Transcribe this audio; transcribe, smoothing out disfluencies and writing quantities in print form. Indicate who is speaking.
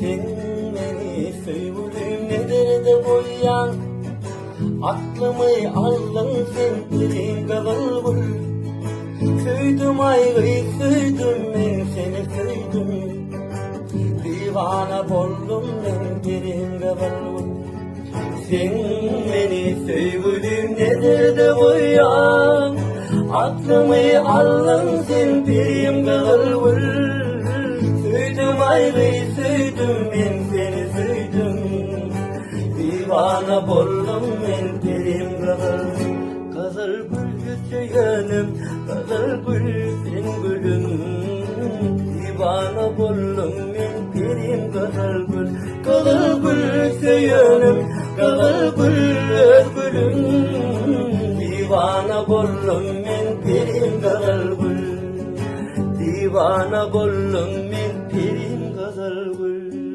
Speaker 1: Sen beni sevdin nedir de boyan, aklımı aldın sen bir kalıbı. Söydüm ayrı söydüm ben seni söydüm, divana boldum ben bir kalıbı. Sen beni sevdin nedir de boyan, aklımı aldın sen bir kalıbı. Söydüm ayrı söydüm ben seni söydüm, divana boldum ben terim kadar. Kızıl gül söylenim, kızıl gül sen gülüm, divana boldum ben terim kızıl gül. Kızıl gül söylenim, kızıl gül gülüm, divana boldum ben terim kızıl gül. Divana bollum men pirim kızıl gül.